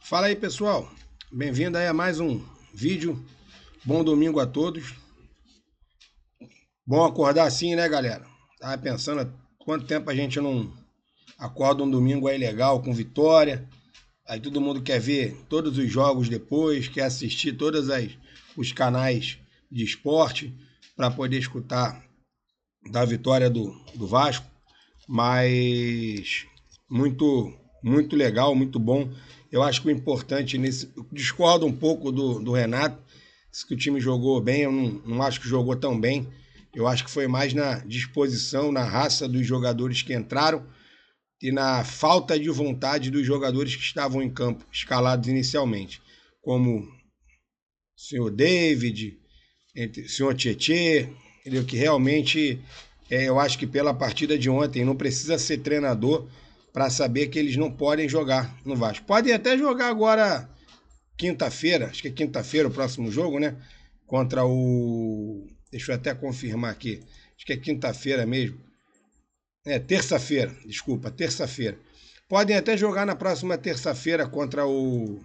Fala aí, pessoal. Bem-vindo aí a mais um vídeo. Bom domingo a todos. Bom acordar assim, né, galera? Tava pensando há quanto tempo a gente não acorda um domingo aí legal, com vitória. Aí todo mundo quer ver todos os jogos depois, quer assistir os canais de esporte para poder escutar da vitória do Vasco. Mas muito legal, muito bom. Eu acho que o importante nisso. Discordo um pouco do Renato. Que o time jogou bem, eu não acho que jogou tão bem. Eu acho que foi mais na disposição, na raça dos jogadores que entraram e na falta de vontade dos jogadores que estavam em campo, escalados inicialmente, como o senhor David, o senhor Tietê, entendeu? Que realmente eu acho que pela partida de ontem não precisa ser treinador para saber que eles não podem jogar no Vasco. Podem até jogar agora quinta-feira, acho que é quinta-feira o próximo jogo, né? Contra o... Deixa eu até confirmar aqui. Acho que é quinta-feira mesmo. Terça-feira, desculpa, terça-feira. Podem até jogar na próxima terça-feira contra o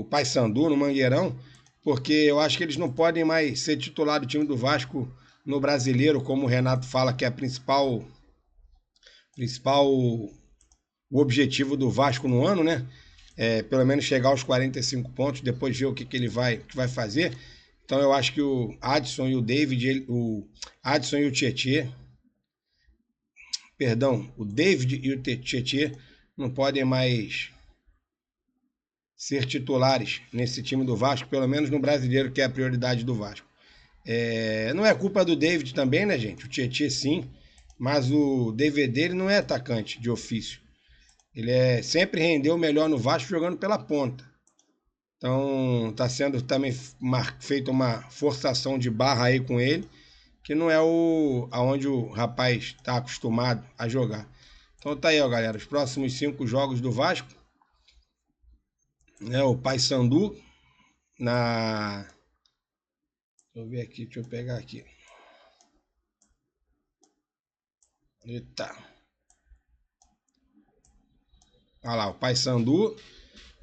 Paysandu, no Mangueirão, porque eu acho que eles não podem mais ser titular do time do Vasco no Brasileiro, como o Renato fala que é o objetivo do Vasco no ano, né? Pelo menos chegar aos 45 pontos, depois ver o que ele vai fazer. Então eu acho que o Adson e o David, o Adson e o Tietê, perdão, o David e o Tietê não podem mais ser titulares nesse time do Vasco, pelo menos no Brasileiro, que é a prioridade do Vasco. Não é culpa do David também, né, gente? O Tietê sim, mas o DVD ele não é atacante de ofício. Ele sempre rendeu melhor no Vasco jogando pela ponta. Então está sendo também feita uma forçação de barra aí com ele, que não é aonde o rapaz está acostumado a jogar. Então tá aí, ó, galera, os próximos 5 jogos do Vasco. O Paysandu na... Deixa eu ver aqui, deixa eu pegar aqui. Eita. Olha lá, o Paysandu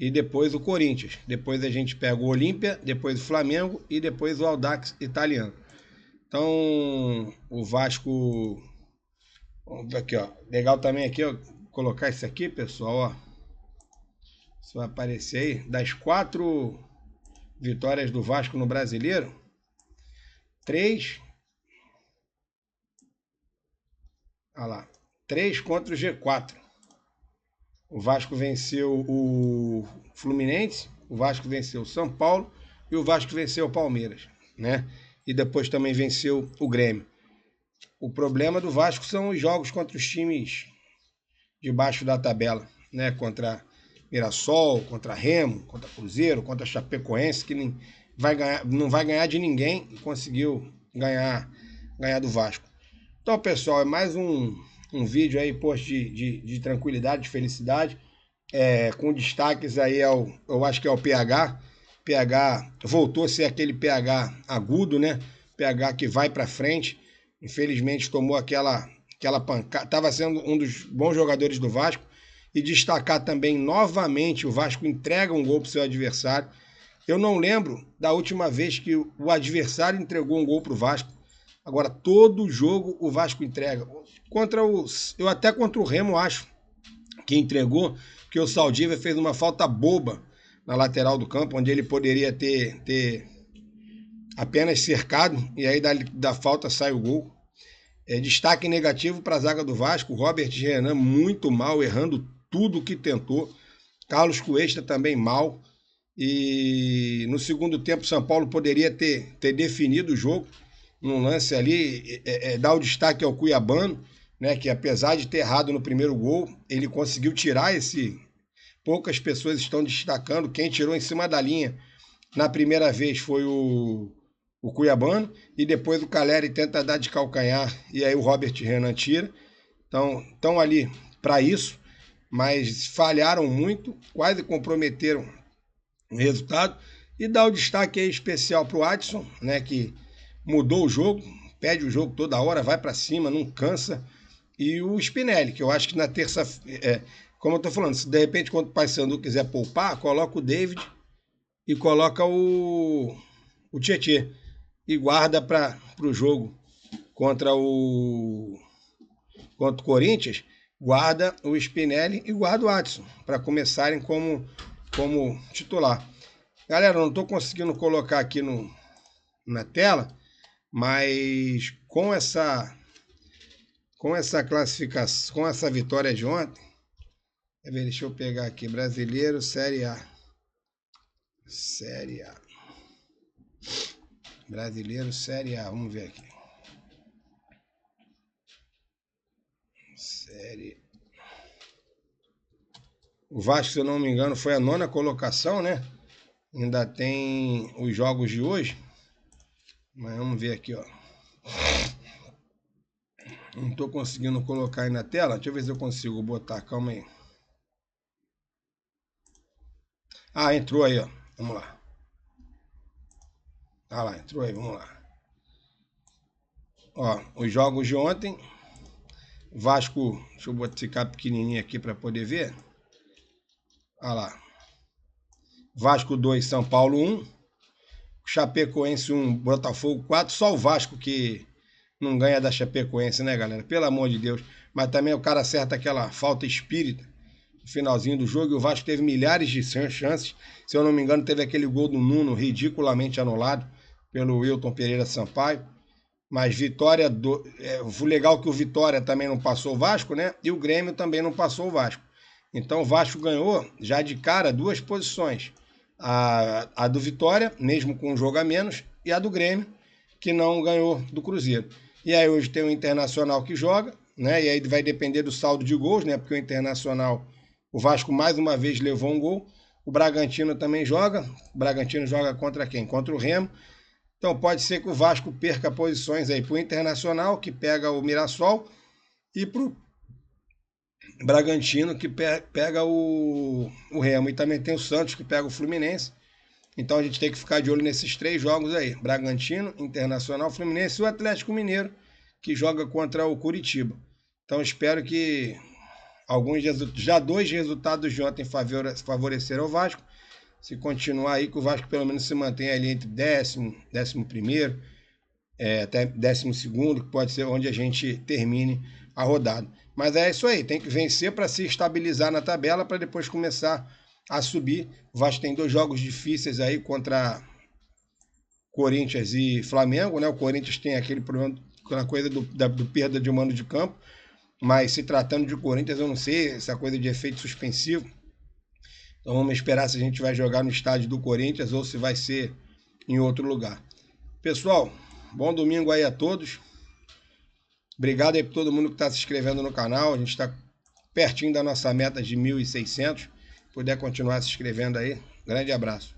e depois o Corinthians. Depois a gente pega o Olímpia, depois o Flamengo e depois o Audax Italiano. Então, o Vasco... Vamos ver aqui, ó. Legal também aqui, ó, colocar isso aqui, pessoal, ó. Isso vai aparecer aí. Das 4 vitórias do Vasco no Brasileiro, 3... Olha lá. 3 contra o G4. O Vasco venceu o Fluminense, o Vasco venceu o São Paulo e o Vasco venceu o Palmeiras, né? E depois também venceu o Grêmio. O problema do Vasco são os jogos contra os times de baixo da tabela, né? Contra Mirassol, contra Remo, contra Cruzeiro, contra Chapecoense, que não vai ganhar de ninguém e conseguiu ganhar do Vasco. Então, pessoal, é mais um vídeo aí, post de tranquilidade, de felicidade, com destaques aí eu acho que é o PH. PH voltou a ser aquele PH agudo, né? PH que vai para frente. Infelizmente tomou aquela pancada. Estava sendo um dos bons jogadores do Vasco. E destacar também novamente, o Vasco entrega um gol para o seu adversário. Eu não lembro da última vez que o adversário entregou um gol para o Vasco. Agora, todo jogo o Vasco entrega. Eu até contra o Remo acho que entregou, porque o Saldívar fez uma falta boba na lateral do campo, onde ele poderia ter apenas cercado, e aí da falta sai o gol. Destaque negativo para a zaga do Vasco, Robert Renan muito mal, errando tudo que tentou. Carlos Cuesta também mal. E no segundo tempo o São Paulo poderia ter definido o jogo. Num lance ali, dar o destaque ao Cuiabano, né, que apesar de ter errado no primeiro gol, ele conseguiu tirar esse... Poucas pessoas estão destacando. Quem tirou em cima da linha na primeira vez foi o Cuiabano, e depois o Caleri tenta dar de calcanhar, e aí o Robert Renan tira. Então, estão ali para isso, mas falharam muito, quase comprometeram o resultado. E dá o destaque aí especial para o Adson, né, que mudou o jogo, pede o jogo toda hora, vai para cima, não cansa. E o Spinelli, que eu acho que na terça, como eu tô falando, se de repente quando o Paysandu quiser poupar, coloca o David e coloca o Tietê e guarda para o jogo contra o Corinthians, guarda o Spinelli e guarda o Adson para começarem como titular. Galera, não estou conseguindo colocar aqui na tela, mas com essa classificação, com essa vitória de ontem, deixa eu pegar aqui, Brasileiro, Série A. Brasileiro, Série A, vamos ver aqui. O Vasco, se eu não me engano, foi a 9ª colocação, né? Ainda tem os jogos de hoje. Mas vamos ver aqui, ó. Não tô conseguindo colocar aí na tela. Deixa eu ver se eu consigo botar. Calma aí. Ah, entrou aí, ó. Vamos lá. Ah lá, entrou aí, vamos lá. Ó, os jogos de ontem. Vasco, deixa eu ficar pequenininho aqui para poder ver. Ah lá. Vasco 2, São Paulo 1. Chapecoense 1, Botafogo 4. Só o Vasco que não ganha da Chapecoense, né, galera? Pelo amor de Deus. Mas também o cara acerta aquela falta espírita no finalzinho do jogo. E o Vasco teve milhares de chances. Se eu não me engano, teve aquele gol do Nuno ridiculamente anulado pelo Wilton Pereira Sampaio. Mas Vitória, o legal é que o Vitória também não passou o Vasco, né? E o Grêmio também não passou o Vasco. Então o Vasco ganhou já de cara 2 posições. A do Vitória, mesmo com um jogo a menos, e a do Grêmio, que não ganhou do Cruzeiro. E aí hoje tem o Internacional que joga, né? E aí vai depender do saldo de gols, né? Porque o Internacional, o Vasco mais uma vez levou um gol. O Bragantino também joga. O Bragantino joga contra quem? Contra o Remo. Então pode ser que o Vasco perca posições aí para o Internacional, que pega o Mirassol, e para o Bragantino, que pega o Remo. E também tem o Santos, que pega o Fluminense. Então a gente tem que ficar de olho nesses 3 jogos aí. Bragantino, Internacional, Fluminense e o Atlético Mineiro, que joga contra o Curitiba. Então espero que já 2 resultados de ontem favoreceram o Vasco. Se continuar aí, que o Vasco pelo menos se mantenha ali entre 11º, até 12º, que pode ser onde a gente termine a rodada. Mas é isso aí, tem que vencer para se estabilizar na tabela, para depois começar a subir. O Vasco tem 2 jogos difíceis aí contra Corinthians e Flamengo, né? O Corinthians tem aquele problema, aquela coisa do perda de mando de campo, mas se tratando de Corinthians, eu não sei, essa coisa de efeito suspensivo. Então vamos esperar se a gente vai jogar no estádio do Corinthians ou se vai ser em outro lugar. Pessoal, bom domingo aí a todos. Obrigado aí por todo mundo que está se inscrevendo no canal. A gente está pertinho da nossa meta de 1.600. Se puder continuar se inscrevendo aí. Grande abraço.